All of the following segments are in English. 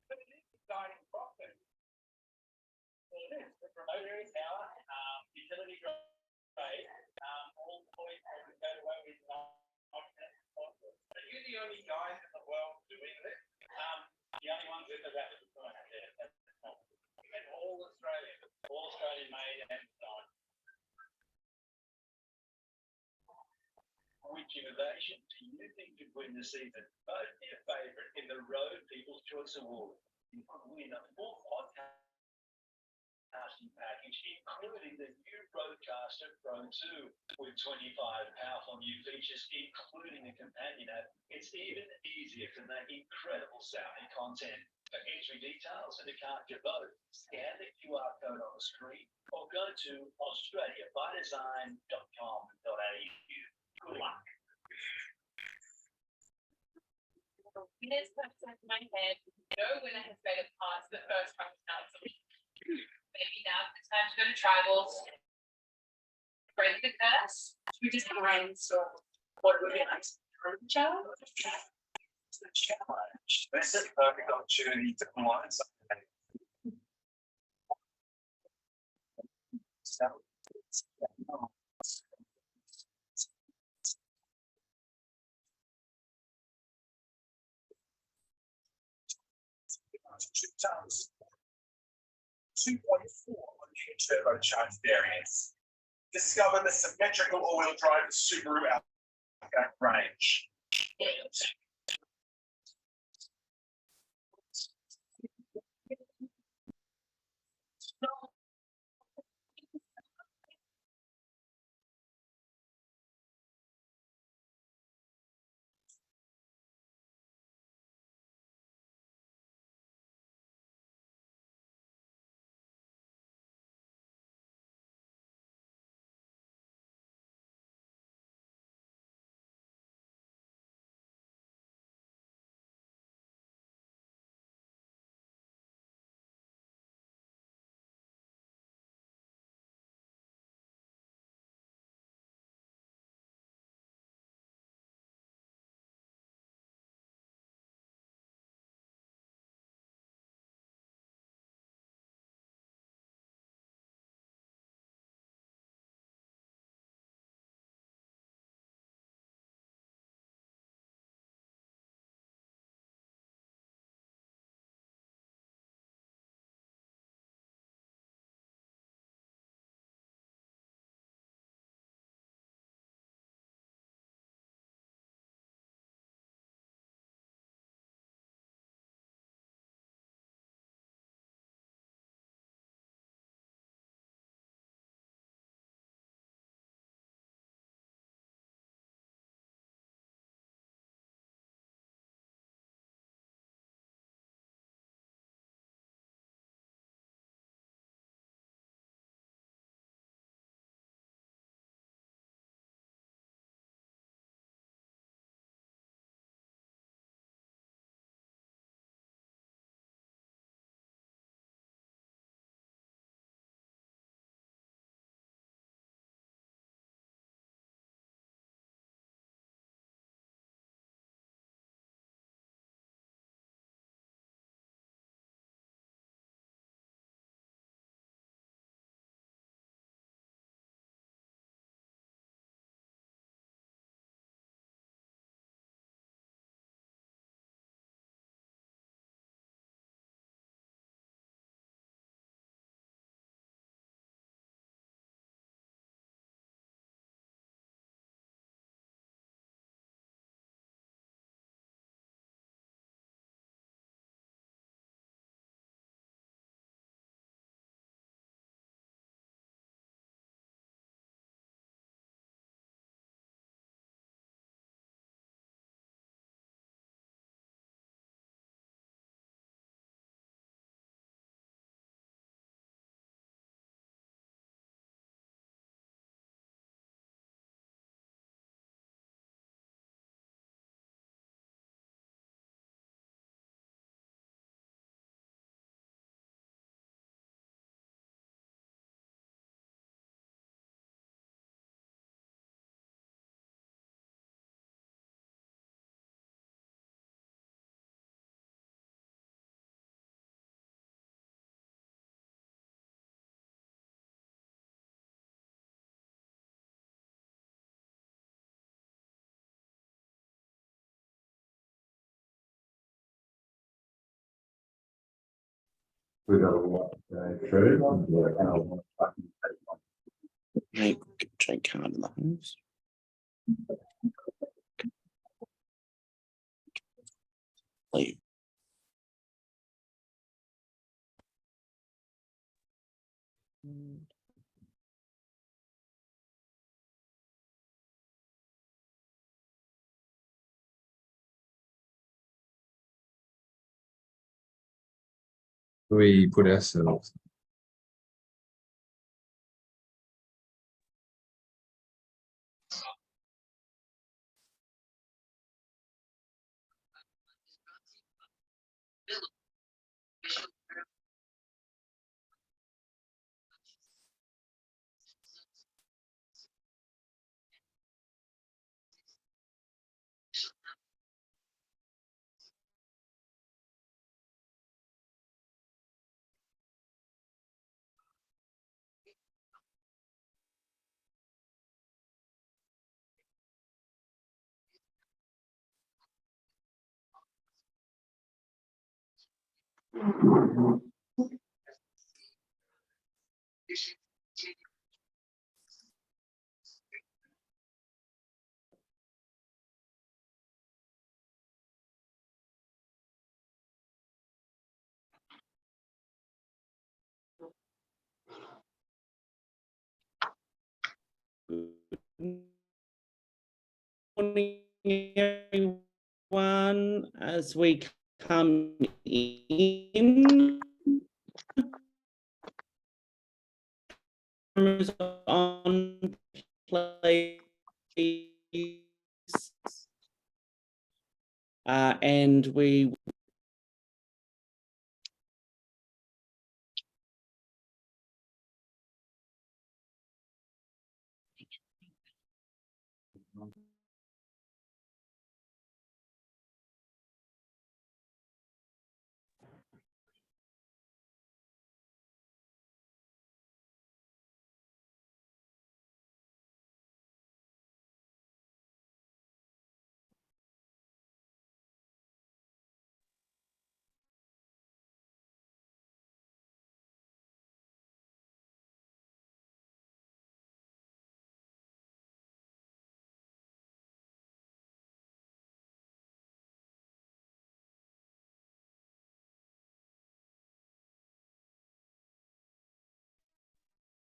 But it is exciting prospect. Well, it is. The promoter is power, utility grade, all points go away with but you're the only guys in the world doing this. The only ones with the rapid deployment there. And all Australian made and designed. Which innovation do you think could win the season? Vote for your favourite in the Road People's Choice Award. You could win a full podcasting package, including the new Roadcaster Pro 2 with 25 powerful new features, including a companion app. It's even easier to make incredible sounding content. For entry details and to cast your vote, scan the QR code on the screen or go to australiabydesign.com.au. Good luck. Winners popped into my head. No winner has made it past the first 100,000. Maybe now's the time to go to tribals. Break the curse. Should we just brainstorm what would be nice for the challenge? It's the challenge. This is a perfect opportunity to learn something. So, 2 tons. 2.4 on the turbocharged variants. Discover the symmetrical all-wheel drive Subaru Outback range. We've got a lot to go through. And I want to fucking take my Make Jake card in the house. Leave. we put ourselves. Morning, everyone. As we come in, cameras on, please. And we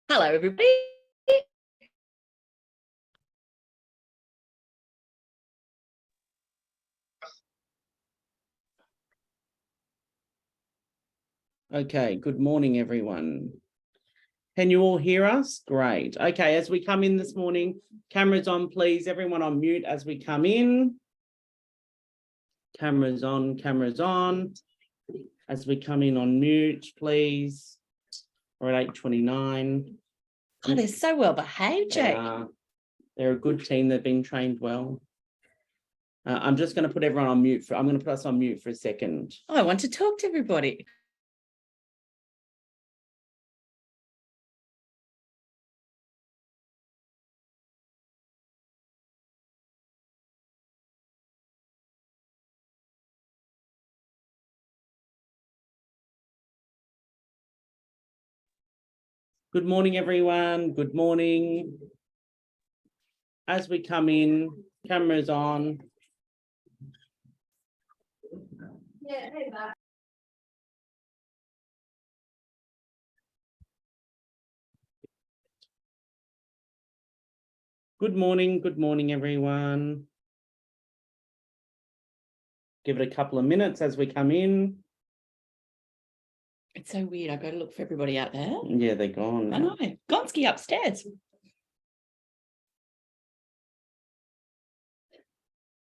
Hello, everybody. okay, good morning, everyone. Can you all hear us? Great. Okay, as we come in this morning, cameras on, please. Everyone on mute as we come in. Cameras on, cameras on. As we come in on mute, please. We're at 8:29. Oh, they're so well behaved, Jake. They're a good team. They've been trained well. I'm just going to put everyone on mute. I'm going to put us on mute for a second. Oh, I want to talk to everybody. Good morning, everyone. Good morning. As we come in, cameras on. Yeah, hey, bye. Good morning, everyone. Give it a couple of minutes as we come in. It's so weird. I've got to look for everybody out there. Yeah, they're gone. I know. Gonski upstairs.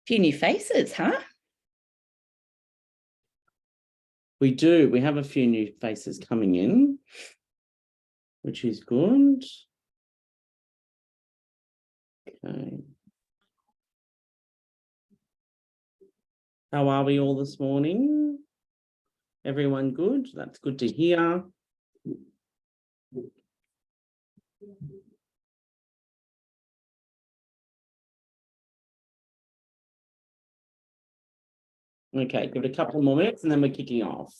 Few new faces, huh? We do. We have a few new faces coming in, which is good. Okay. How are we all this morning? Everyone good? That's good to hear. Okay, give it a couple more minutes and then we're kicking off.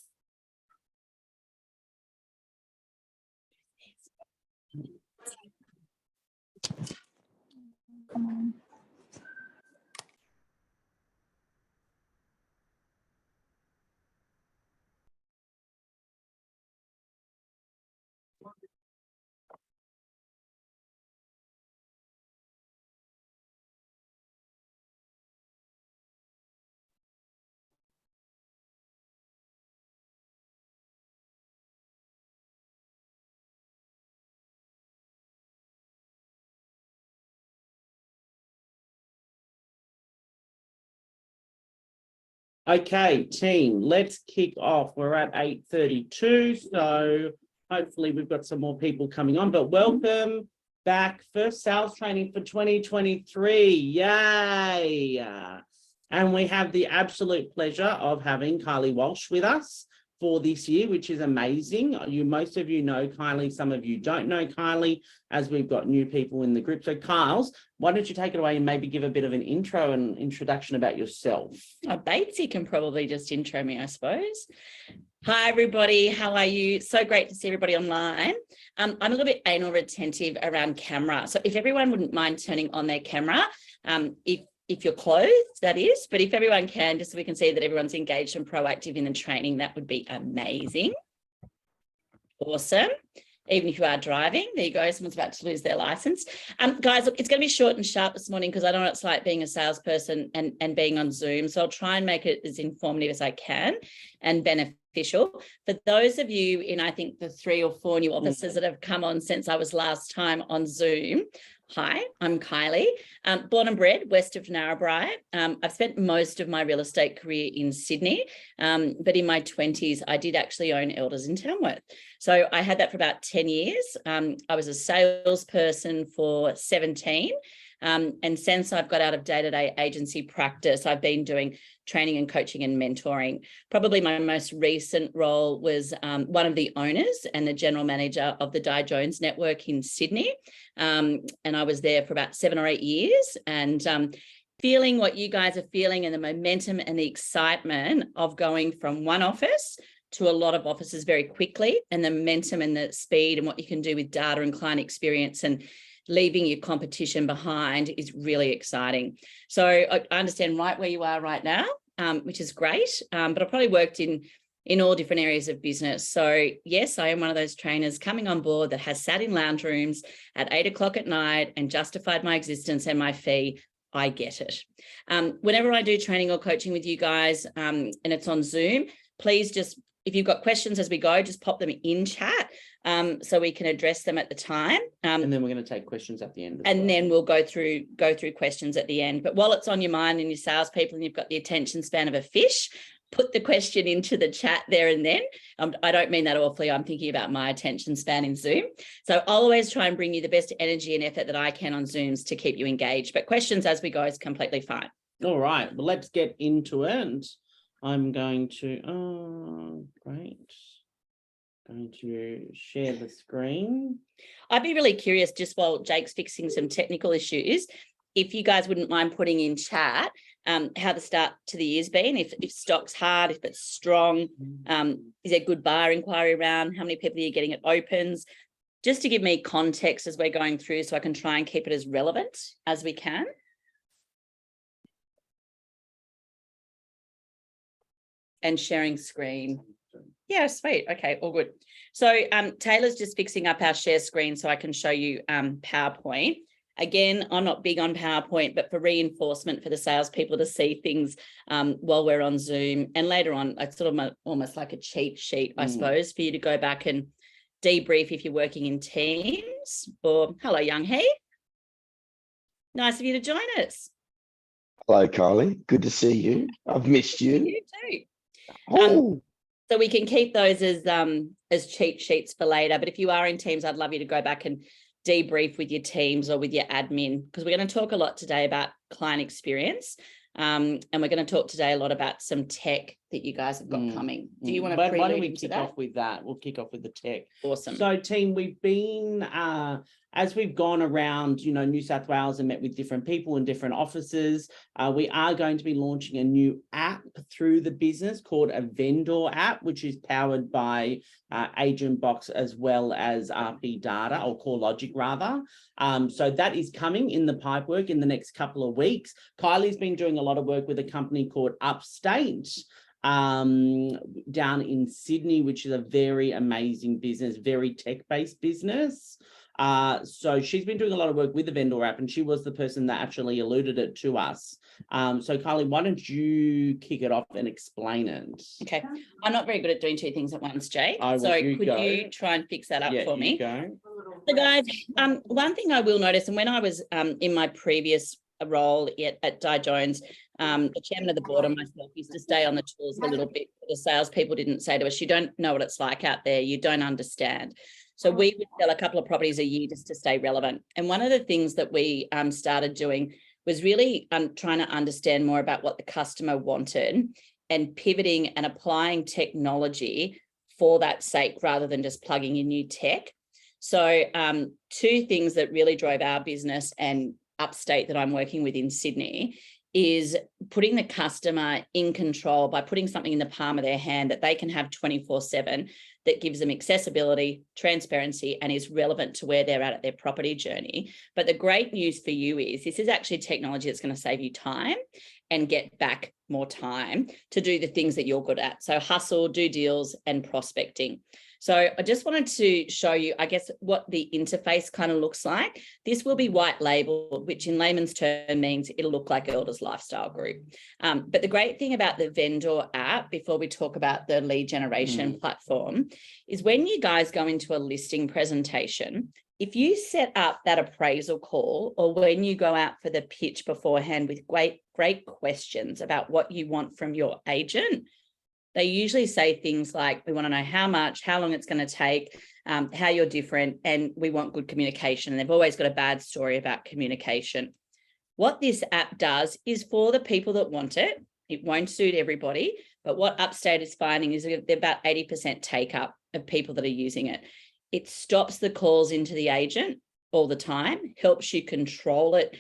Okay, team, let's kick off. We're at 8:32, so hopefully we've got some more people coming on, but welcome back. First sales training for 2023. Yay! And we have the absolute pleasure of having Kylie Walsh with us for this year, which is amazing. Most of you know Kylie, some of you don't know Kylie, as we've got new people in the group. So Kyles, why don't you take it away and maybe give a bit of an intro and introduction about yourself? Batesy can probably just intro me, I suppose. Hi, everybody. How are you? So great to see everybody online. I'm a little bit anal retentive around camera. So if everyone wouldn't mind turning on their camera, if you're closed, that is, but if everyone can, just so we can see that everyone's engaged and proactive in the training, that would be amazing. Awesome. Even if you are driving, there you go. Someone's about to lose their license. Guys, look, it's going to be short and sharp this morning because I know what it's like being a salesperson and being on Zoom. So I'll try and make it as informative as I can and beneficial. For those of you in, I think, the 3 or 4 new officers that have come on since I was last time on Zoom, hi, I'm Kylie, born and bred west of Narrabri. I've spent most of my real estate career in Sydney, but in my 20s, I did actually own Elders in Tamworth. So I had that for about 10 years. I was a salesperson for 17. And since I've got out of day-to-day agency practice, I've been doing training and coaching and mentoring. Probably my most recent role was one of the owners and the general manager of the Di Jones network in Sydney. And I was there for about 7 or 8 years, and feeling what you guys are feeling and the momentum and the excitement of going from one office to a lot of offices very quickly, and the momentum and the speed and what you can do with data and client experience and leaving your competition behind is really exciting. So I understand right where you are right now, which is great, but I've probably worked in all different areas of business. So yes, I am one of those trainers coming on board that has sat in lounge rooms at 8 o'clock at night and justified my existence and my fee. I get it. Whenever I do training or coaching with you guys, and it's on Zoom, please just, if you've got questions as we go, just pop them in chat so we can address them at the time. And then we're going to take questions at the end. And then we'll go through questions at the end. But while it's on your mind and your salespeople and you've got the attention span of a fish, put the question into the chat there and then. I don't mean that awfully. I'm thinking about my attention span in Zoom. So I'll always try and bring you the best energy and effort that I can on Zooms to keep you engaged. But questions as we go is completely fine. All right. Well, let's get into it. I'm going to, great. Going to share the screen. I'd be really curious, just while Jake's fixing some technical issues, if you guys wouldn't mind putting in chat how the start to the year's been, if stock's hard, if it's strong, is there good buyer inquiry around, how many people are you getting at opens, just to give me context as we're going through so I can try and keep it as relevant as we can. And sharing screen. Yeah, sweet. Okay, all good. So Taylor's just fixing up our share screen so I can show you PowerPoint. Again, I'm not big on PowerPoint, but for reinforcement for the salespeople to see things while we're on Zoom. And later on, it's sort of almost like a cheat sheet, I suppose, for you to go back and debrief if you're working in teams. Or hello, Young He. Nice of you to join us. Hello, Kylie. Good to see you. I've missed you. You too. Oh. So we can keep those as cheat sheets for later. But if you are in teams, I'd love you to go back and debrief with your teams or with your admin, because we're going to talk a lot today about client experience. And we're going to talk today a lot about some tech that you guys have got Mm, coming. Do you want to Why don't prelude we into kick that? off with that? We'll kick off with the tech. Awesome. So team, we've been, as we've gone around, New South Wales and met with different people in different offices, we are going to be launching a new app through the business called a vendor app, which is powered by Agent Box as well as RP Data, or CoreLogic rather. So that is coming in the pipework in the next couple of weeks. Kylie's been doing a lot of work with a company called Upstate, down in Sydney, which is a very amazing business, very tech-based business. So she's been doing a lot of work with the vendor app, and she was the person that actually alluded it to us. So Kylie, why don't you kick it off and explain it? Okay. I'm not very good at doing two things at once, Jake. Could You try and fix that up for me? Go. So guys, one thing I will notice, and when I was in my previous role at Di Jones, the chairman of the board and myself used to stay on the tools a little bit. The salespeople didn't say to us, you don't know what it's like out there. You don't understand. So we would sell a couple of properties a year just to stay relevant. And one of the things that we started doing was really trying to understand more about what the customer wanted and pivoting and applying technology for that sake rather than just plugging in new tech. So two things that really drove our business and Upstate that I'm working with in Sydney is putting the customer in control by putting something in the palm of their hand that they can have 24/7 that gives them accessibility, transparency, and is relevant to where they're at their property journey. But the great news for you is this is actually technology that's going to save you time and get back more time to do the things that you're good at. So hustle, do deals, and prospecting. So I just wanted to show you, I guess, what the interface kind of looks like. This will be white labeled, which in layman's term means it'll look like Elders Lifestyle Group. But the great thing about the vendor app, before we talk about the lead generation platform, is when you guys go into a listing presentation, if you set up that appraisal call, or when you go out for the pitch beforehand with great questions about what you want from your agent, they usually say things like, we want to know how much, how long it's going to take, how you're different, and we want good communication. And they've always got a bad story about communication. What this app does is for the people that want it, it won't suit everybody, but what Upstate is finding is they're about 80% take up of people that are using it. It stops the calls into the agent all the time, helps you control it,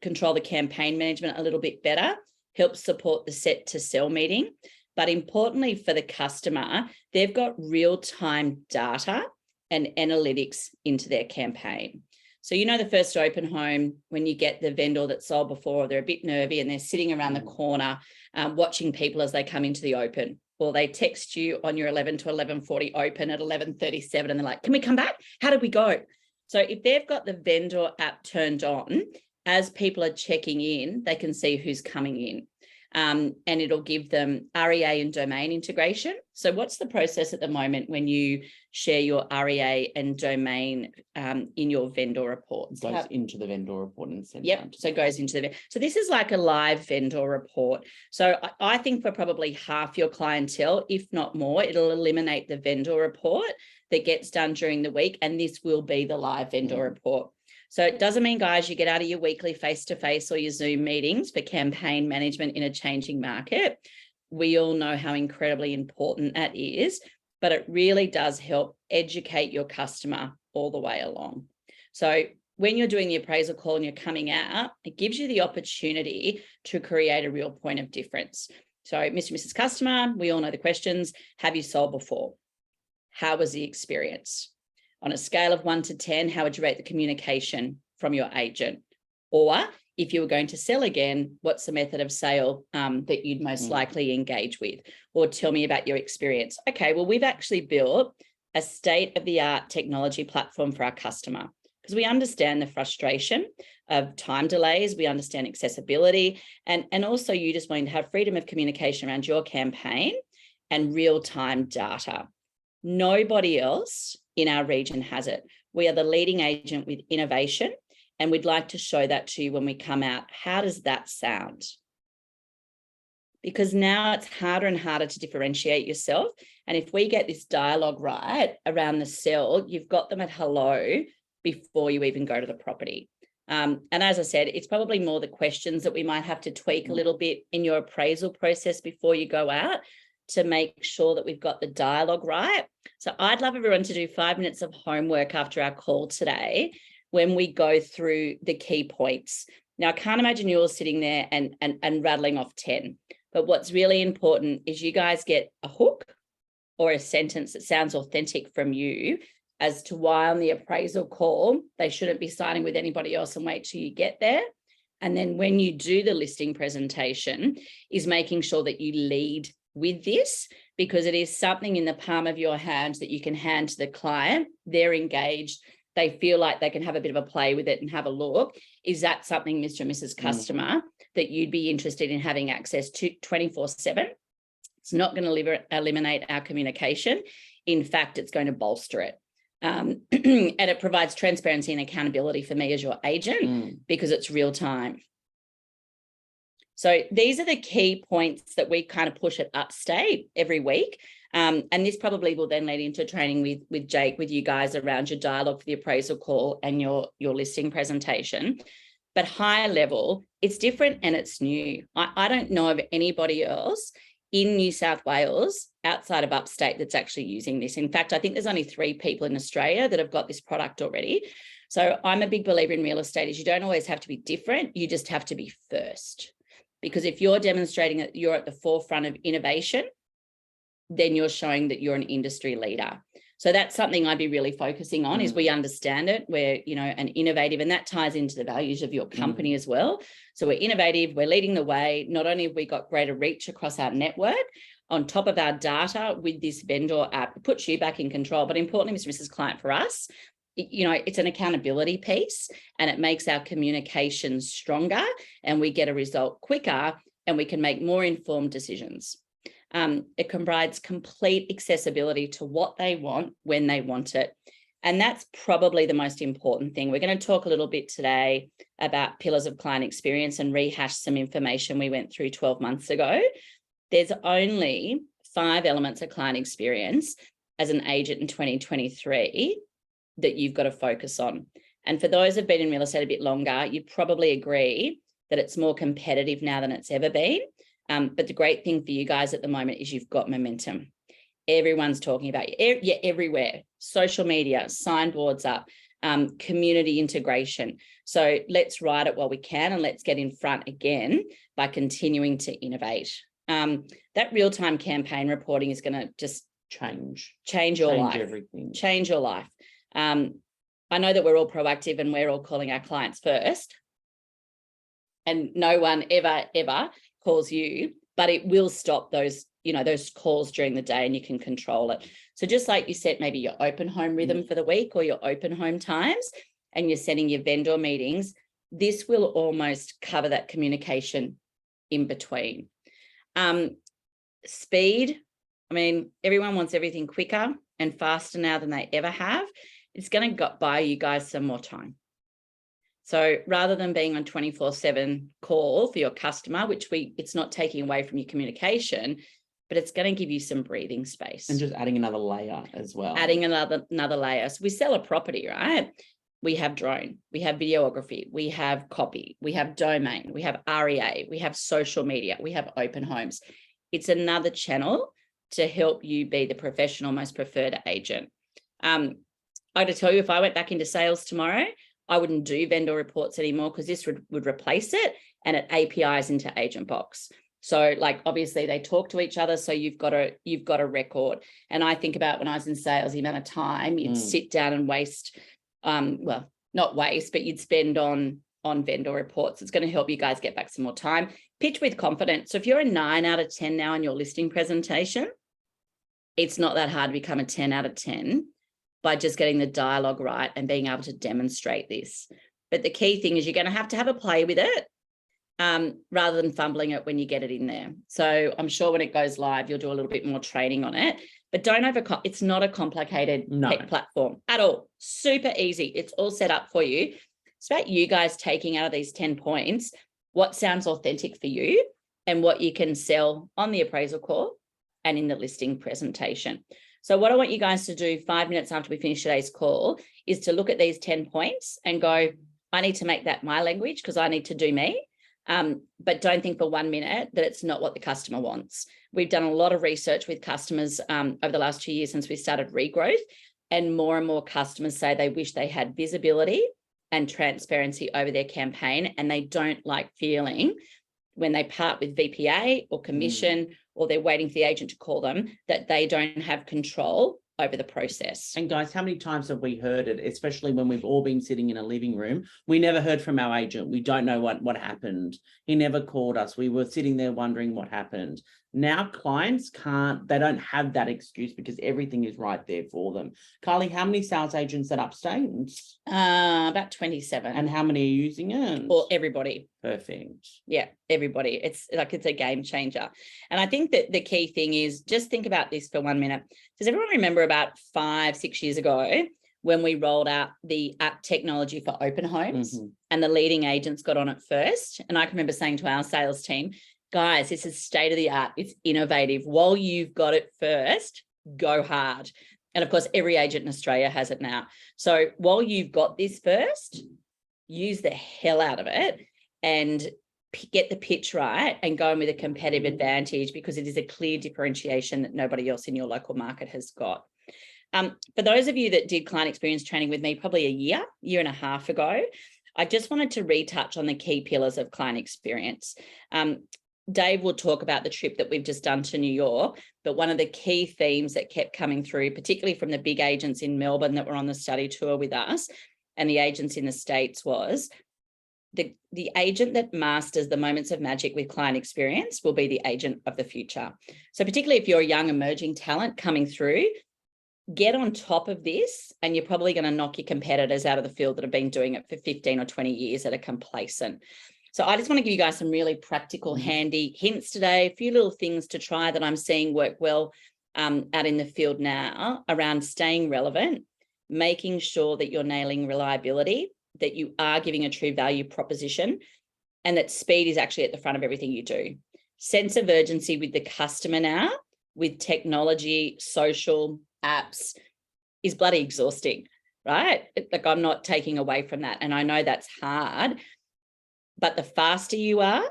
control the campaign management a little bit better, helps support the set to sell meeting. But importantly for the customer, they've got real-time data and analytics into their campaign. So, the first open home, when you get the vendor that sold before, they're a bit nervy and they're sitting around the corner watching people as they come into the open. Or they text you on your 11 to 11:40 open at 11:37 and they're like, can we come back? How did we go? So if they've got the vendor app turned on, as people are checking in, they can see who's coming in. And it'll give them REA and domain integration. So what's the process at the moment when you share your REA and domain in your vendor reports? It goes into the vendor report and sent Yep, out. so it goes into the, so this is like a live vendor report. So I think for probably half your clientele, if not more, it'll eliminate the vendor report that gets done during the week, and this will be the live vendor report. So it doesn't mean, guys, you get out of your weekly face-to-face or your Zoom meetings for campaign management in a changing market. We all know how incredibly important that is, but it really does help educate your customer all the way along. So when you're doing the appraisal call and you're coming out, it gives you the opportunity to create a real point of difference. So Mr. and Mrs. Customer, we all know the questions. Have you sold before? How was the experience? On a scale of 1 to 10, how would you rate the communication from your agent? Or if you were going to sell again, what's the method of sale that you'd most likely engage with? Or tell me about your experience. Okay, well, we've actually built a state-of-the-art technology platform for our customer because we understand the frustration of time delays. We understand accessibility and also you just wanting to have freedom of communication around your campaign and real-time data. Nobody else in our region has it. We are the leading agent with innovation, and we'd like to show that to you when we come out. How does that sound? Because now it's harder and harder to differentiate yourself. And if we get this dialogue right around the sell, you've got them at hello before you even go to the property. And as I said, it's probably more the questions that we might have to tweak a little bit in your appraisal process before you go out to make sure that we've got the dialogue right. So I'd love everyone to do 5 minutes of homework after our call today when we go through the key points. Now, I can't imagine you all sitting there and rattling off 10, but what's really important is you guys get a hook or a sentence that sounds authentic from you as to why on the appraisal call, they shouldn't be signing with anybody else and wait till you get there. And then when you do the listing presentation, is making sure that you lead with this, because it is something in the palm of your hand that you can hand to the client. They're engaged. They feel like they can have a bit of a play with it and have a look. Is that something, Mr. and Mrs. Customer, that you'd be interested in having access to 24/7? It's not going to eliminate our communication. In fact, it's going to bolster it. And it provides transparency and accountability for me as your agent because it's real time. So these are the key points that we kind of push at Upstate every week. And this probably will then lead into training with Jake, with you guys around your dialogue for the appraisal call and your listing presentation. But high level, it's different and it's new. I don't know of anybody else in New South Wales outside of Upstate that's actually using this. In fact, I think there's only 3 people in Australia that have got this product already. So I'm a big believer in real estate is you don't always have to be different. You just have to be first. Because if you're demonstrating that you're at the forefront of innovation, then you're showing that you're an industry leader. So that's something I'd be really focusing on is we understand it. We're, an innovative, and that ties into the values of your company as well. So we're innovative, we're leading the way. Not only have we got greater reach across our network, on top of our data with this vendor app, it puts you back in control. But importantly, Mr. and Mrs. Client, for us, it's an accountability piece and it makes our communication stronger and we get a result quicker and we can make more informed decisions. It provides complete accessibility to what they want when they want it. And that's probably the most important thing. We're going to talk a little bit today about pillars of client experience and rehash some information we went through 12 months ago. There's only 5 elements of client experience as an agent in 2023 that you've got to focus on. And for those who've been in real estate a bit longer, you'd probably agree that it's more competitive now than it's ever been. But the great thing for you guys at the moment is you've got momentum. Everyone's talking about you. You're everywhere. Social media, signboards up, community integration. So let's ride it while we can and let's get in front again by continuing to innovate. That real-time campaign reporting is going to just change your life. Everything. Change your life. I know that we're all proactive and we're all calling our clients first. And no one ever calls you, but it will stop those, those calls during the day and you can control it. So just like you set maybe your open home rhythm for the week or your open home times and you're setting your vendor meetings, this will almost cover that communication in between. Speed. I mean, everyone wants everything quicker and faster now than they ever have. It's going to buy you guys some more time. So rather than being on 24/7 call for your customer, which it's not taking away from your communication, but it's going to give you some breathing space. And just adding another layer as well. Adding another layer. So we sell a property, right? We have drone, we have videography, we have copy, we have domain, we have REA, we have social media, we have open homes. It's another channel to help you be the professional, most preferred agent. I got to tell you, if I went back into sales tomorrow, I wouldn't do vendor reports anymore because this would replace it and it APIs into Agent Box. So obviously they talk to each other. So you've got a record. And I think about when I was in sales, the amount of time you'd sit down and waste, well, not waste, but you'd spend on vendor reports. It's going to help you guys get back some more time. Pitch with confidence. So if you're a 9 out of 10 now in your listing presentation, it's not that hard to become a 10 out of 10 by just getting the dialogue right and being able to demonstrate this. But the key thing is you're going to have a play with it rather than fumbling it when you get it in there. So I'm sure when it goes live, you'll do a little bit more training on it, but don't it's not a complicated tech platform at all. Super easy. It's all set up for you. It's about you guys taking out of these 10 points, what sounds authentic for you and what you can sell on the appraisal call and in the listing presentation. So what I want you guys to do 5 minutes after we finish today's call is to look at these 10 points and go, I need to make that my language because I need to do me. But don't think for 1 minute that it's not what the customer wants. We've done a lot of research with customers over the last 2 years since we started Regrowth, and more customers say they wish they had visibility and transparency over their campaign, and they don't like feeling when they part with VPA or commission or they're waiting for the agent to call them that they don't have control over the process. And guys, how many times have we heard it, especially when we've all been sitting in a living room? We never heard from our agent. We don't know what happened. He never called us. We were sitting there wondering what happened. Now clients they don't have that excuse because everything is right there for them. Kylie, how many sales agents at Upstate? About 27. And how many are using it? Or everybody. Perfect. Yeah, everybody. It's a game changer. And I think that the key thing is just think about this for 1 minute. Does everyone remember about 5-6 years ago when we rolled out the app technology for open homes and the leading agents got on it first? And I can remember saying to our sales team, guys, this is state of the art. It's innovative. While you've got it first, go hard. And of course, every agent in Australia has it now. So while you've got this first, use the hell out of it and get the pitch right and go in with a competitive advantage, because it is a clear differentiation that nobody else in your local market has got. For those of you that did client experience training with me probably a year and a half ago, I just wanted to retouch on the key pillars of client experience. Dave will talk about the trip that we've just done to New York, but one of the key themes that kept coming through, particularly from the big agents in Melbourne that were on the study tour with us and the agents in the States, was the agent that masters the moments of magic with client experience will be the agent of the future. So particularly if you're a young emerging talent coming through, get on top of this and you're probably going to knock your competitors out of the field that have been doing it for 15 or 20 years that are complacent. So I just want to give you guys some really practical, handy hints today, a few little things to try that I'm seeing work well out in the field now around staying relevant, making sure that you're nailing reliability, that you are giving a true value proposition, and that speed is actually at the front of everything you do. Sense of urgency with the customer now, with technology, social apps, is bloody exhausting, right? Like, I'm not taking away from that. And I know that's hard, but the faster you are,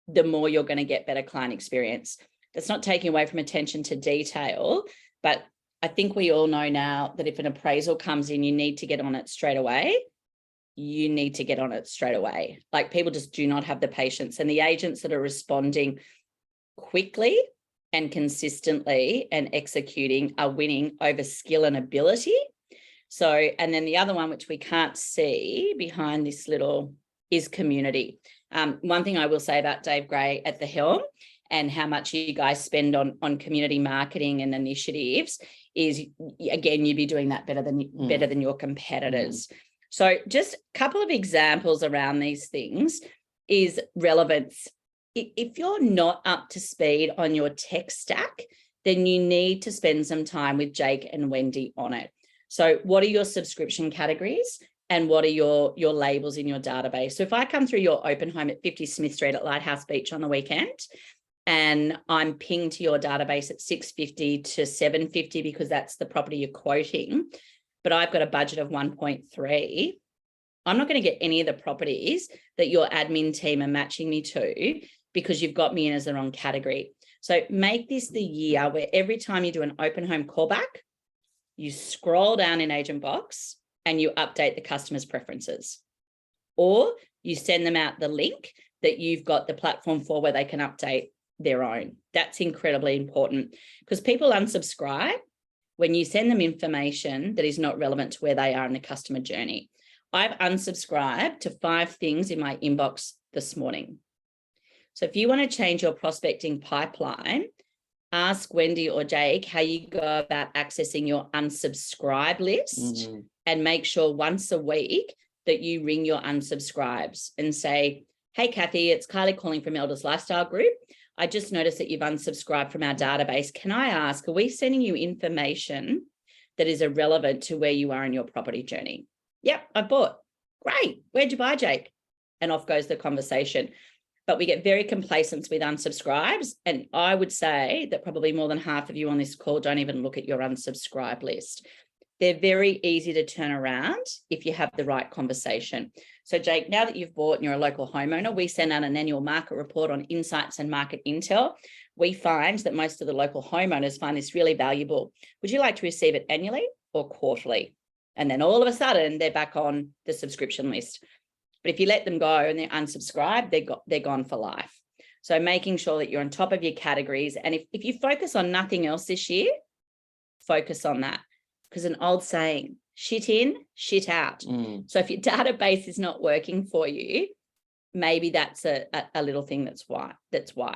the more you're going to get better client experience. That's not taking away from attention to detail, but I think we all know now that if an appraisal comes in, you need to get on it straight away. You need to get on it straight away. Like, people just do not have the patience, and the agents that are responding quickly and consistently and executing are winning over skill and ability. So, and then the other one, which we can't see behind this little, is community. One thing I will say about Dave Gray at the helm and how much you guys spend on community marketing and initiatives is, again, you'd be doing that better than your competitors. So just a couple of examples around these things is relevance. If you're not up to speed on your tech stack, then you need to spend some time with Jake and Wendy on it. So what are your subscription categories? And what are your labels in your database? So if I come through your open home at 50 Smith Street at Lighthouse Beach on the weekend, and I'm pinged to your database at 650 to 750 because that's the property you're quoting, but I've got a budget of 1.3, I'm not going to get any of the properties that your admin team are matching me to because you've got me in as the wrong category. So make this the year where every time you do an open home callback, you scroll down in Agent Box and you update the customer's preferences, or you send them out the link that you've got the platform for where they can update their own. That's incredibly important, because people unsubscribe when you send them information that is not relevant to where they are in the customer journey. I've unsubscribed to 5 things in my inbox this morning. So if you want to change your prospecting pipeline, ask Wendy or Jake how you go about accessing your unsubscribe list, and make sure once a week that you ring your unsubscribes and say, hey, Kathy, it's Kylie calling from Elders Lifestyle Group. I just noticed that you've unsubscribed from our database. Can I ask, are we sending you information that is irrelevant to where you are in your property journey? Yep, I bought. Great. Where'd you buy, Jake? And off goes the conversation. But we get very complacent with unsubscribes. And I would say that probably more than half of you on this call don't even look at your unsubscribe list. They're very easy to turn around if you have the right conversation. So Jake, now that you've bought and you're a local homeowner, we send out an annual market report on insights and market intel. We find that most of the local homeowners find this really valuable. Would you like to receive it annually or quarterly? And then all of a sudden they're back on the subscription list. But if you let them go and they're unsubscribed, they're gone for life. So making sure that you're on top of your categories. And if you focus on nothing else this year, focus on that. Because an old saying, shit in, shit out. So if your database is not working for you, maybe that's a little thing that's why.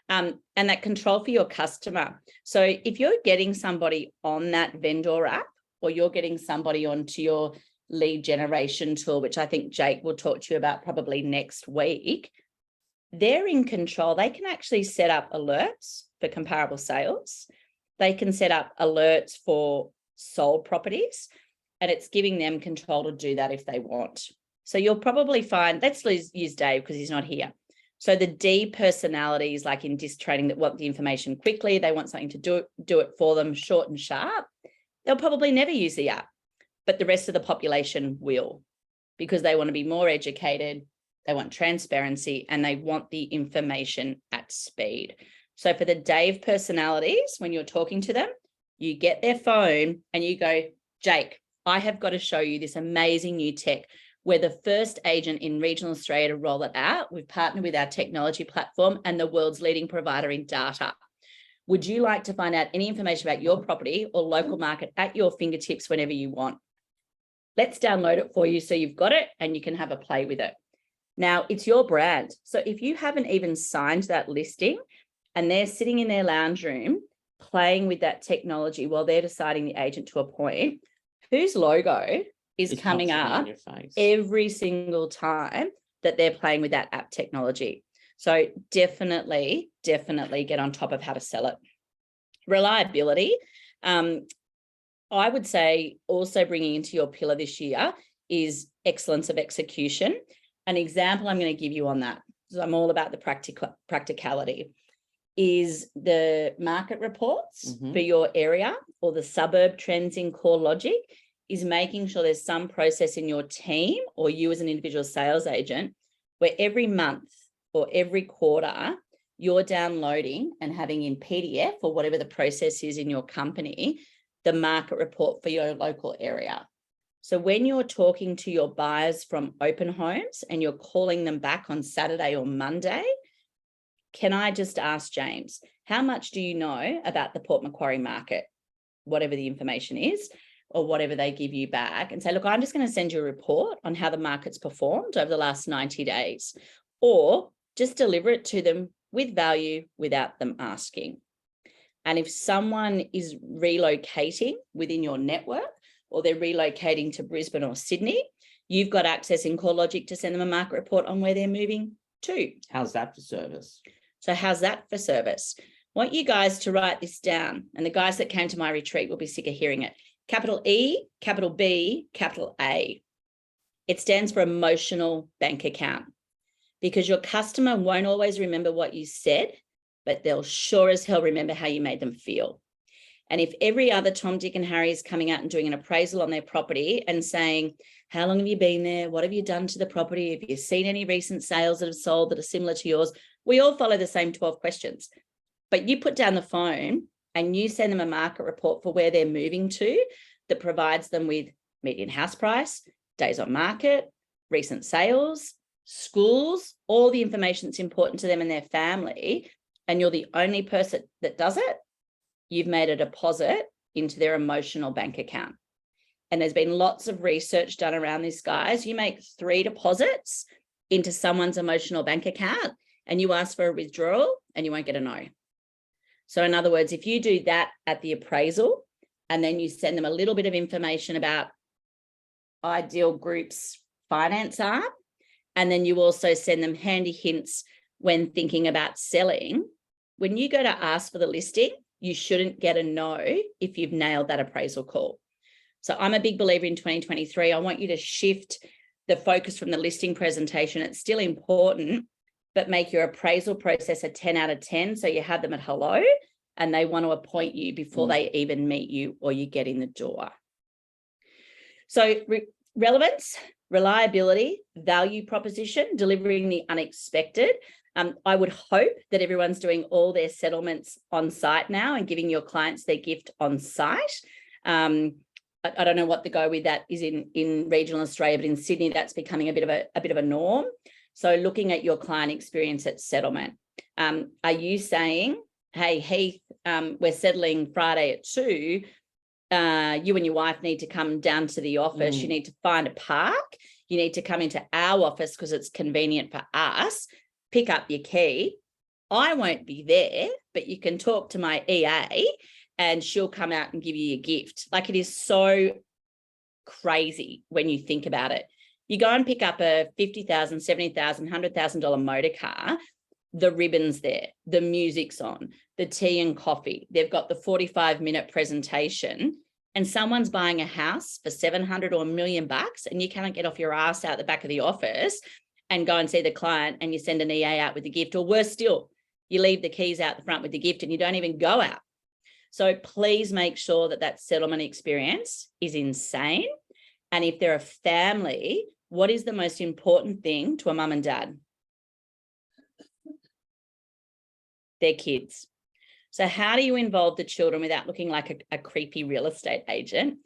And that control for your customer. So if you're getting somebody on that vendor app, or you're getting somebody onto your lead generation tool, which I think Jake will talk to you about probably next week, they're in control. They can actually set up alerts for comparable sales. They can set up alerts for sold properties, and it's giving them control to do that if they want. So you'll probably find, let's use Dave because he's not here. So the D personalities, like in disc training, that want the information quickly, they want something to do it for them, short and sharp, they'll probably never use the app, but the rest of the population will, because they want to be more educated, they want transparency, and they want the information at speed. So for the Dave personalities, when you're talking to them, you get their phone and you go, Jake, I have got to show you this amazing new tech. We're the first agent in regional Australia to roll it out. We've partnered with our technology platform and the world's leading provider in data. Would you like to find out any information about your property or local market at your fingertips whenever you want? Let's download it for you so you've got it and you can have a play with it. Now, it's your brand. So if you haven't even signed that listing and they're sitting in their lounge room playing with that technology while they're deciding the agent to appoint, whose logo is coming up every single time that they're playing with that app technology. So definitely get on top of how to sell it. Reliability. I would say also bringing into your pillar this year is excellence of execution. An example I'm going to give you on that, because I'm all about the practicality, is the market reports for your area or the suburb trends in CoreLogic, is making sure there's some process in your team or you as an individual sales agent where every month or every quarter you're downloading and having in PDF or whatever the process is in your company, the market report for your local area. So when you're talking to your buyers from open homes and you're calling them back on Saturday or Monday, can I just ask James, how much do you know about the Port Macquarie market, whatever the information is, or whatever they give you back, and say, look, I'm just going to send you a report on how the market's performed over the last 90 days, or just deliver it to them with value without them asking. And if someone is relocating within your network, or they're relocating to Brisbane or Sydney, you've got access in CoreLogic to send them a market report on where they're moving to. How's that for service? So how's that for service? I want you guys to write this down, and the guys that came to my retreat will be sick of hearing it. Capital E, capital B, capital A. It stands for emotional bank account, because your customer won't always remember what you said, but they'll sure as hell remember how you made them feel. And if every other Tom, Dick and Harry is coming out and doing an appraisal on their property and saying, how long have you been there? What have you done to the property? Have you seen any recent sales that have sold that are similar to yours? We all follow the same 12 questions. But you put down the phone and you send them a market report for where they're moving to that provides them with median house price, days on market, recent sales, schools, all the information that's important to them and their family, and you're the only person that does it, you've made a deposit into their emotional bank account. And there's been lots of research done around this, guys. You make 3 deposits into someone's emotional bank account and you ask for a withdrawal and you won't get a no. So in other words, if you do that at the appraisal and then you send them a little bit of information about Ideal Group's finance arm, and then you also send them handy hints when thinking about selling, when you go to ask for the listing, you shouldn't get a no if you've nailed that appraisal call. So I'm a big believer in 2023. I want you to shift the focus from the listing presentation. It's still important, but make your appraisal process a 10 out of 10. So you have them at hello and they want to appoint you before they even meet you or you get in the door. So relevance, reliability, value proposition, delivering the unexpected. I would hope that everyone's doing all their settlements on site now and giving your clients their gift on site. I don't know what the go with that is in regional Australia, but in Sydney, that's becoming a bit of a norm. So looking at your client experience at settlement. Are you saying, hey, Heath, we're settling Friday at 2. You and your wife need to come down to the office. You need to find a park. You need to come into our office because it's convenient for us. Pick up your key. I won't be there, but you can talk to my EA and she'll come out and give you your gift. Like, it is so crazy when you think about it. You go and pick up a $50,000, $70,000, $100,000 motor car, the ribbon's there, the music's on, the tea and coffee. They've got the 45-minute presentation, and someone's buying a house for $700,000 or $1 million, and you cannot get off your ass out the back of the office and go and see the client, and you send an EA out with the gift, or worse still, you leave the keys out the front with the gift and you don't even go out. So please make sure that that settlement experience is insane. And if they're a family, what is the most important thing to a mum and dad? Their kids. So how do you involve the children without looking like a creepy real estate agent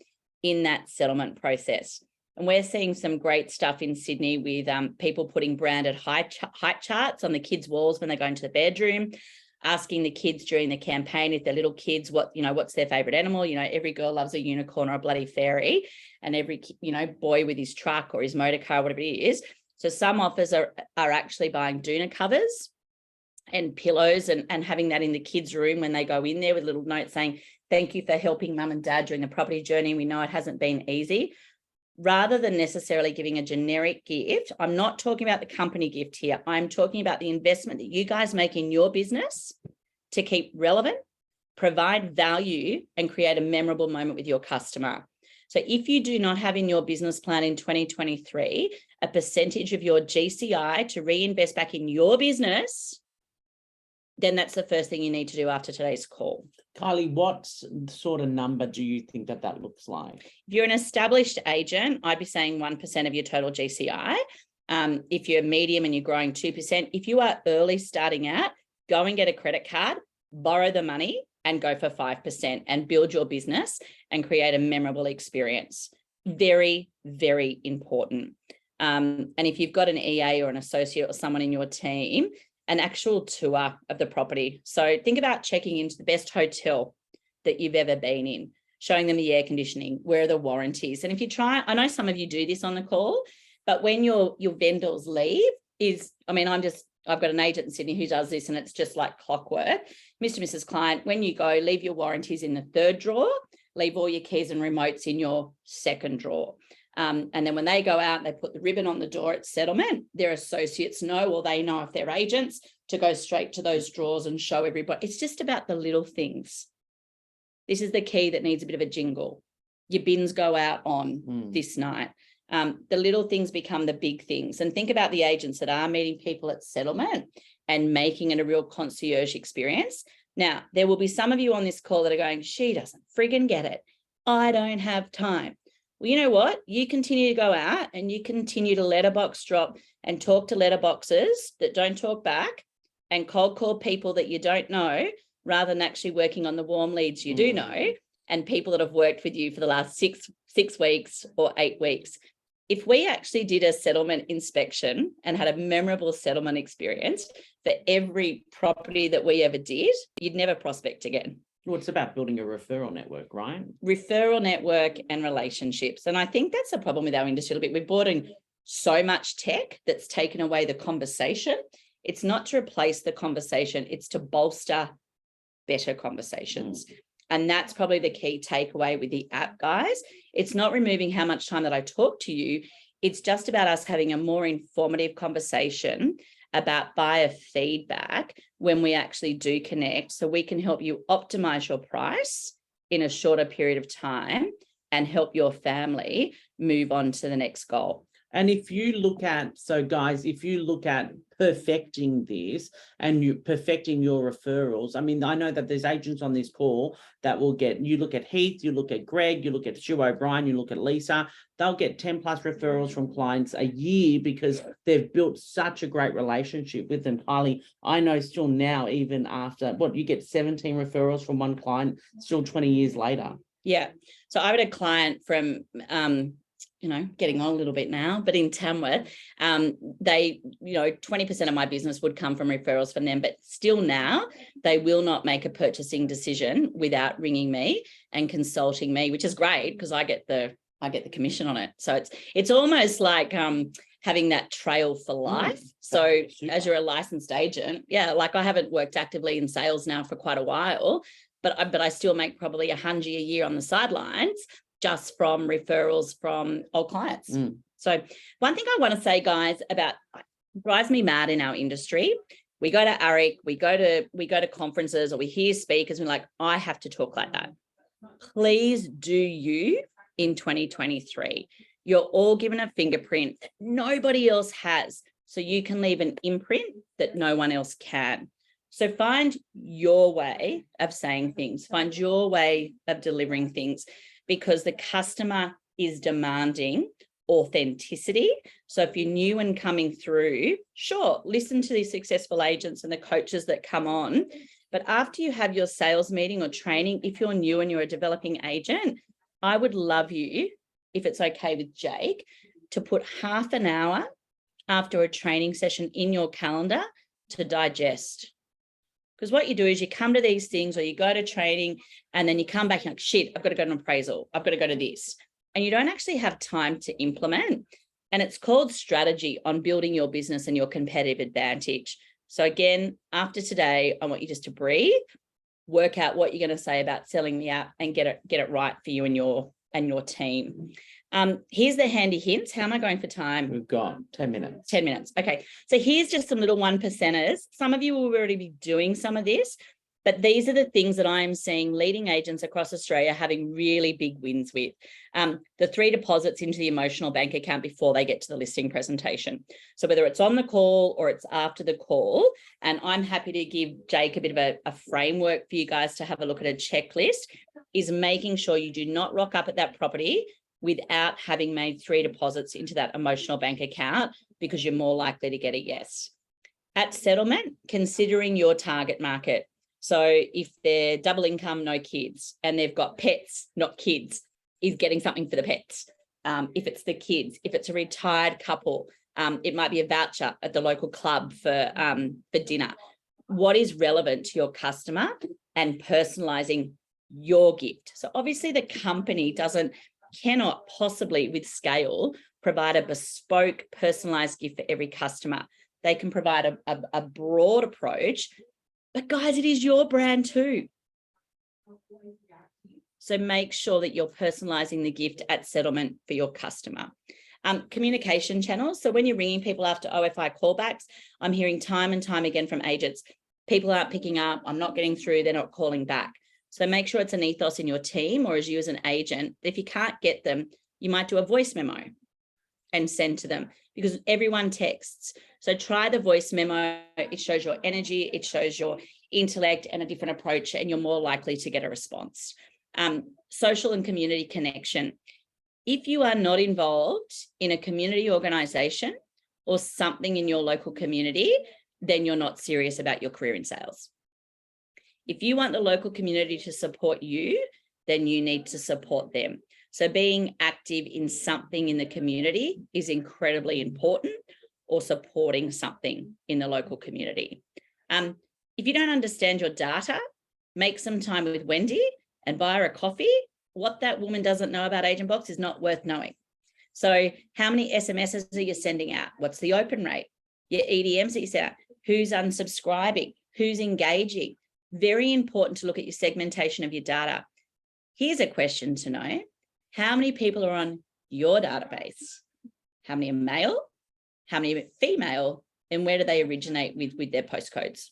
in that settlement process? And we're seeing some great stuff in Sydney with people putting branded height charts on the kids' walls when they go into the bedroom, asking the kids during the campaign, if they're little kids, what's their favorite animal. Every girl loves a unicorn or a bloody fairy, and every, boy with his truck or his motor car, whatever it is. So some offers are actually buying doona covers and pillows and having that in the kids' room when they go in there with a little note saying, thank you for helping mum and dad during the property journey. We know it hasn't been easy. Rather than necessarily giving a generic gift, I'm not talking about the company gift here. I'm talking about the investment that you guys make in your business to keep relevant, provide value, and create a memorable moment with your customer. So if you do not have in your business plan in 2023 a percentage of your GCI to reinvest back in your business, then that's the first thing you need to do after today's call. Kylie, what sort of number do you think that looks like? If you're an established agent, I'd be saying 1% of your total GCI. If you're medium and you're growing 2%, if you are early starting out, go and get a credit card, borrow the money and go for 5% and build your business and create a memorable experience. Very, very important. And if you've got an EA or an associate or someone in your team, an actual tour of the property. So think about checking into the best hotel that you've ever been in, showing them the air conditioning, where are the warranties. And if you try, I know some of you do this on the call, but when your vendors leave I've got an agent in Sydney who does this and it's just like clockwork. Mr. and Mrs. Client, when you go, leave your warranties in the 3rd drawer, leave all your keys and remotes in your 2nd drawer. And then when they go out, they put the ribbon on the door at settlement, their associates know, or they know if they're agents, to go straight to those drawers and show everybody. It's just about the little things. This is the key that needs a bit of a jingle. Your bins go out on this night. The little things become the big things. And think about the agents that are meeting people at settlement and making it a real concierge experience. Now, there will be some of you on this call that are going, she doesn't friggin' get it. I don't have time. Well, you know what? You continue to go out and you continue to letterbox drop and talk to letterboxes that don't talk back and cold call people that you don't know, rather than actually working on the warm leads you do know and people that have worked with you for the last six weeks or 8 weeks. If we actually did a settlement inspection and had a memorable settlement experience for every property that we ever did, you'd never prospect again. Well, it's about building a referral network, right? Referral network and relationships. And I think that's a problem with our industry a little bit. We've brought in so much tech that's taken away the conversation. It's not to replace the conversation, it's to bolster better conversations. And that's probably the key takeaway with the app, guys. It's not removing how much time that I talk to you. It's just about us having a more informative conversation about buyer feedback when we actually do connect, so we can help you optimize your price in a shorter period of time and help your family move on to the next goal. And if you look at, so guys, if you look at perfecting this and you perfecting your referrals, I mean, I know that there's agents on this call that will get, you look at Heath, you look at Greg, you look at Stu O'Brien, you look at Lisa, they'll get 10 plus referrals from clients a year because they've built such a great relationship with them. Kylie, I know still now, even after, what, you get 17 referrals from one client, still 20 years later. Yeah. So I had a client from, getting on a little bit now, but in Tamworth, they, 20% of my business would come from referrals from them, but still now they will not make a purchasing decision without ringing me and consulting me, which is great because I get the commission on it. So it's almost like having that trail for life. So as you're a licensed agent, like I haven't worked actively in sales now for quite a while, but I still make probably $100 a year on the sidelines just from referrals from old clients. So one thing I want to say, guys, about drives me mad in our industry. We go to ARIC, we go to conferences, or we hear speakers, and we're like, I have to talk like that. Please do you in 2023. You're all given a fingerprint that nobody else has, so you can leave an imprint that no one else can. So find your way of saying things, find your way of delivering things, because the customer is demanding authenticity. So if you're new and coming through, sure, listen to the successful agents and the coaches that come on. But after you have your sales meeting or training, if you're new and you're a developing agent, I would love you, if it's okay with Jake, to put half an hour after a training session in your calendar to digest. Because what you do is you come to these things, or you go to training and then you come back and like, shit, I've got to go to an appraisal. I've got to go to this. And you don't actually have time to implement. And it's called strategy on building your business and your competitive advantage. So again, after today, I want you just to breathe, work out what you're going to say about selling the app and get it right for you and your team. Here's the handy hints. How am I going for time? We've got 10 minutes. 10 minutes. Okay. So here's just some little 1%ers. Some of you will already be doing some of this, but these are the things that I'm seeing leading agents across Australia having really big wins with. The 3 deposits into the emotional bank account before they get to the listing presentation. So whether it's on the call or it's after the call, and I'm happy to give Jake a bit of a framework for you guys to have a look at a checklist, is making sure you do not rock up at that property without having made 3 deposits into that emotional bank account, because you're more likely to get a yes. At settlement, considering your target market. So if they're double income, no kids, and they've got pets, not kids, is getting something for the pets. If it's the kids, if it's a retired couple, it might be a voucher at the local club for dinner. What is relevant to your customer and personalizing your gift. So obviously the company cannot possibly with scale provide a bespoke personalized gift for every customer. They can provide a broad approach, but guys, it is your brand too. So make sure that you're personalizing the gift at settlement for your customer. Communication channels. So when you're ringing people after OFI callbacks, I'm hearing time and time again from agents, people aren't picking up, I'm not getting through, they're not calling back. So make sure it's an ethos in your team, or as you as an agent, if you can't get them, you might do a voice memo and send to them, because everyone texts. So try the voice memo. It shows your energy, it shows your intellect and a different approach, and you're more likely to get a response. Social and community connection. If you are not involved in a community organization or something in your local community, then you're not serious about your career in sales. If you want the local community to support you, then you need to support them. So being active in something in the community is incredibly important, or supporting something in the local community. If you don't understand your data, make some time with Wendy and buy her a coffee. What that woman doesn't know about Agent Box is not worth knowing. So how many SMSs are you sending out? What's the open rate? Your EDMs that you send out? Who's unsubscribing? Who's engaging? Very important to look at your segmentation of your data. Here's a question to know. How many people are on your database? How many are male? How many are female? And where do they originate with their postcodes?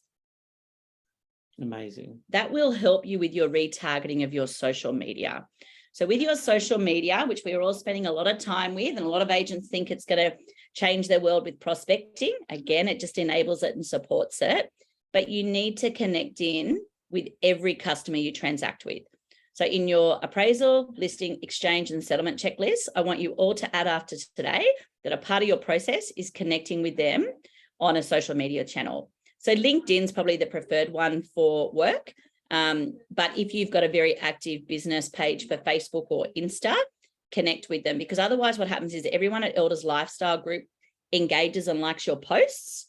Amazing. That will help you with your retargeting of your social media. So with your social media, which we're all spending a lot of time with, and a lot of agents think it's going to change their world with prospecting. Again, it just enables it and supports it. But you need to connect in with every customer you transact with. So in your appraisal, listing, exchange, and settlement checklist, I want you all to add after today that a part of your process is connecting with them on a social media channel. So LinkedIn's probably the preferred one for work. But if you've got a very active business page for Facebook or Insta, connect with them, because otherwise what happens is everyone at Elders Lifestyle Group engages and likes your posts.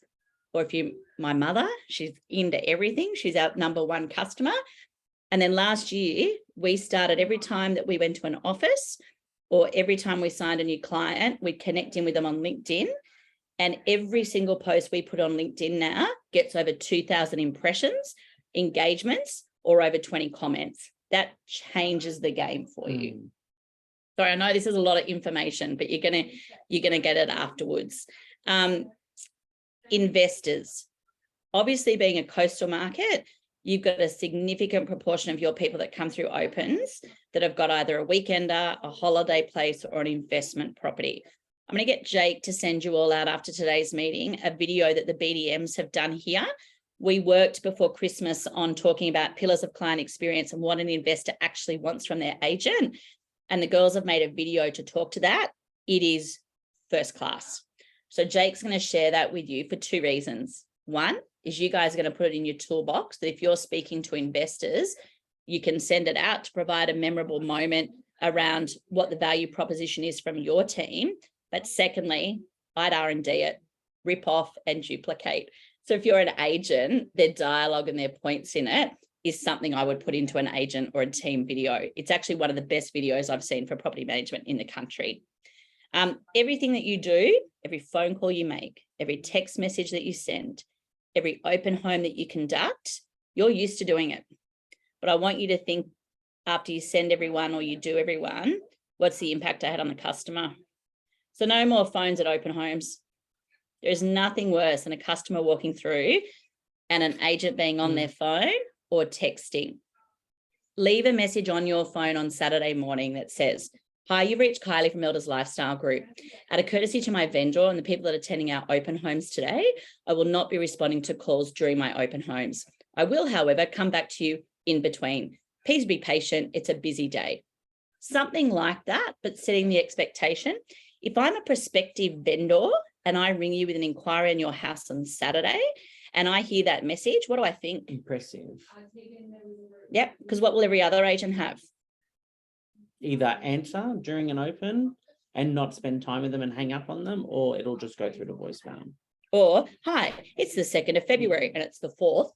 Or if you, my mother, she's into everything. She's our #1 customer. And then last year, we started every time that we went to an office or every time we signed a new client, we'd connect in with them on LinkedIn. And every single post we put on LinkedIn now gets over 2,000 impressions, engagements, or over 20 comments. That changes the game for you. So I know this is a lot of information, but you're gonna get it afterwards. Investors. Obviously, being a coastal market, you've got a significant proportion of your people that come through opens that have got either a weekender, a holiday place, or an investment property. I'm going to get Jake to send you all out after today's meeting a video that the BDMs have done here. We worked before Christmas on talking about pillars of client experience and what an investor actually wants from their agent. And the girls have made a video to talk to that. It is first class. So Jake's going to share that with you for 2 reasons. One is you guys are going to put it in your toolbox that if you're speaking to investors, you can send it out to provide a memorable moment around what the value proposition is from your team. But secondly, I'd R&D it, rip off and duplicate. So if you're an agent, their dialogue and their points in it is something I would put into an agent or a team video. It's actually one of the best videos I've seen for property management in the country. Everything that you do, every phone call you make, every text message that you send, every open home that you conduct, you're used to doing it. But I want you to think after you send everyone or you do everyone, what's the impact I had on the customer? So no more phones at open homes. There's nothing worse than a customer walking through and an agent being on their phone or texting. Leave a message on your phone on Saturday morning that says, "Hi, you've reached Kylie from Elders Lifestyle Group. Out of courtesy to my vendor and the people that are attending our open homes today, I will not be responding to calls during my open homes. I will, however, come back to you in between. Please be patient. It's a busy day." Something like that, but setting the expectation. If I'm a prospective vendor and I ring you with an inquiry on your house on Saturday and I hear that message, what do I think? Impressive. Yep, because what will every other agent have? Either answer during an open and not spend time with them and hang up on them, or it'll just go through to voicemail. Or, "Hi, it's the 2nd of February and it's the 4th.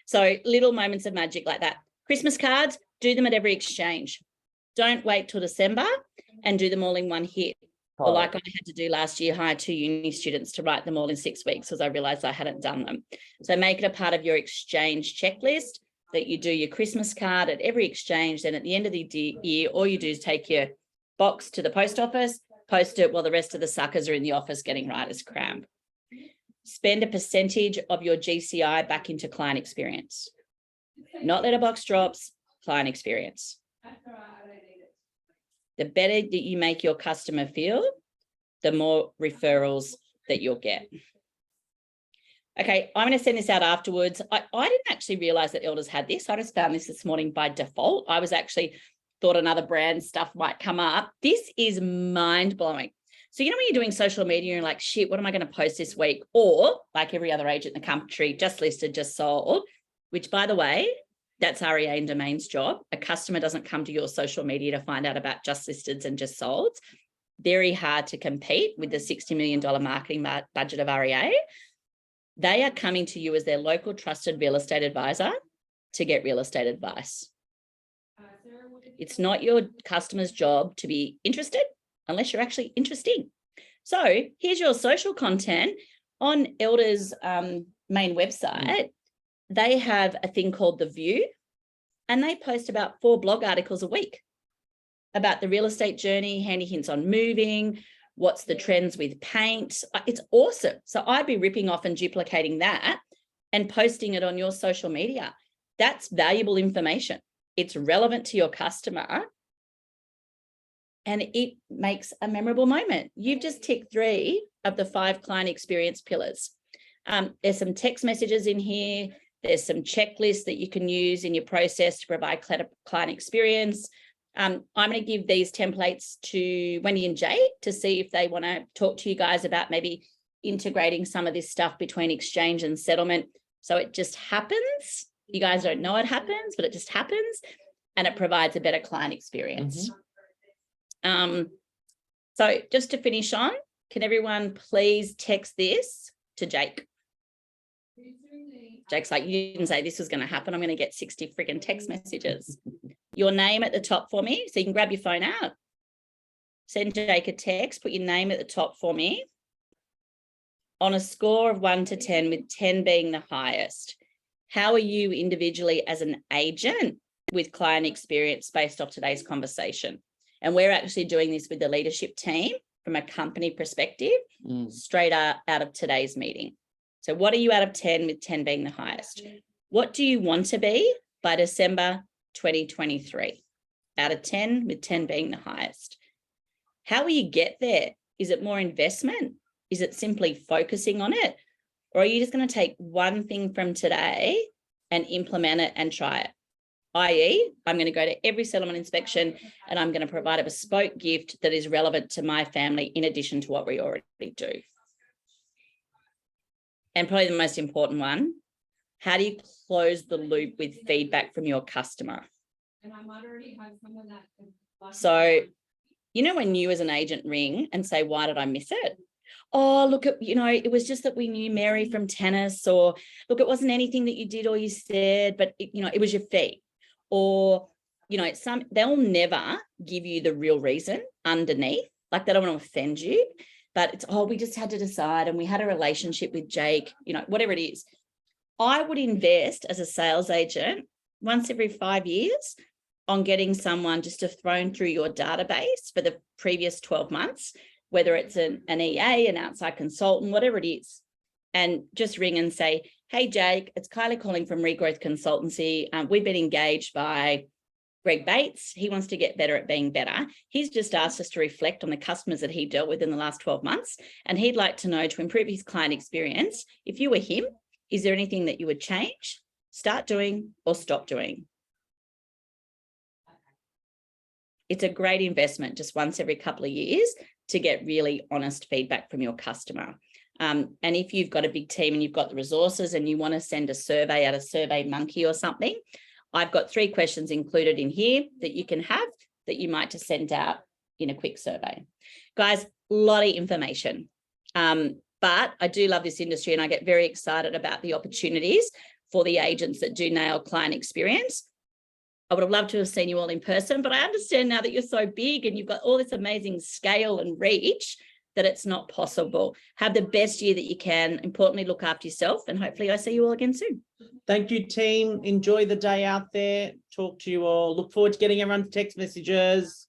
So little moments of magic like that. Christmas cards, do them at every exchange. Don't wait till December and do them all in one hit. Or like I had to do last year, hire 2 uni students to write them all in 6 weeks because I realized I hadn't done them. So make it a part of your exchange checklist that you do your Christmas card at every exchange. Then at the end of the year, all you do is take your box to the post office, post it while the rest of the suckers are in the office getting writer's cramp. Spend a percentage of your GCI back into client experience. Not letterbox drops, client experience. The better that you make your customer feel, the more referrals that you'll get. Okay, I'm going to send this out afterwards. I didn't actually realize that Elders had this. I just found this morning by default. I was actually thought another brand stuff might come up. This is mind-blowing. So, you know, when you're doing social media, you're like, shit, what am I going to post this week? Or like every other agent in the country, just listed, just sold, which by the way, that's REA and Domain's job. A customer doesn't come to your social media to find out about just listed and just sold. Very hard to compete with the $60 million marketing budget of REA. They are coming to you as their local trusted real estate advisor to get real estate advice. It's not your customer's job to be interested unless you're actually interesting. So here's your social content on Elders' main website. They have a thing called The View, and they post about 4 blog articles a week about the real estate journey, handy hints on moving, what's the trends with paint. It's awesome. So I'd be ripping off and duplicating that and posting it on your social media. That's valuable information. it's relevant to your customer, and it makes a memorable moment. You've just ticked 3 of the 5 client experience pillars. There's some text messages in here. There's some checklists that you can use in your process to provide client experience. I'm going to give these templates to Wendy and Jake to see if they want to talk to you guys about maybe integrating some of this stuff between exchange and settlement. So it just happens. You guys don't know it happens, but it just happens, and it provides a better client experience. So just to finish on, can everyone please text this to Jake? Jake's like, you didn't say this was going to happen. I'm going to get 60 freaking text messages. Your name at the top for me. So you can grab your phone out. Send Jake a text, put your name at the top for me. On a score of 1 to 10, with 10 being the highest, how are you individually as an agent with client experience based off today's conversation? And we're actually doing this with the leadership team from a company perspective, straight out of today's meeting. So what are you out of 10, with 10 being the highest? What do you want to be by December 2023? Out of 10, with 10 being the highest. How will you get there? Is it more investment? Is it simply focusing on it? Or are you just going to take one thing from today and implement it and try it? i.e., I'm going to go to every settlement inspection and I'm going to provide a bespoke gift that is relevant to my family in addition to what we already do. And probably the most important one, how do you close the loop with feedback from your customer? So, you know, when you as an agent ring and say, why did I miss it? Oh, look, it was just that we knew Mary from tennis, or look, it wasn't anything that you did or you said, but it was your fee. Or, they'll never give you the real reason underneath. Like, they don't want to offend you, but it's, we just had to decide and we had a relationship with Jake, whatever it is. I would invest as a sales agent once every 5 years on getting someone just to thrown through your database for the previous 12 months, whether it's an EA, an outside consultant, whatever it is, and just ring and say, hey, Jake, it's Kylie calling from Regrowth Consultancy. We've been engaged by Greg Bates. He wants to get better at being better. He's just asked us to reflect on the customers that he dealt with in the last 12 months. And he'd like to know, to improve his client experience, if you were him, is there anything that you would change, start doing, or stop doing? It's a great investment just once every couple of years to get really honest feedback from your customer. And if you've got a big team and you've got the resources and you want to send a survey out of SurveyMonkey or something, I've got 3 questions included in here that you can have that you might just send out in a quick survey. Guys, a lot of information. But I do love this industry and I get very excited about the opportunities for the agents that do nail client experience. I would have loved to have seen you all in person, but I understand now that you're so big and you've got all this amazing scale and reach that it's not possible. Have the best year that you can. Importantly, look after yourself, and hopefully I see you all again soon. Thank you, team. Enjoy the day out there. Talk to you all. Look forward to getting everyone's text messages.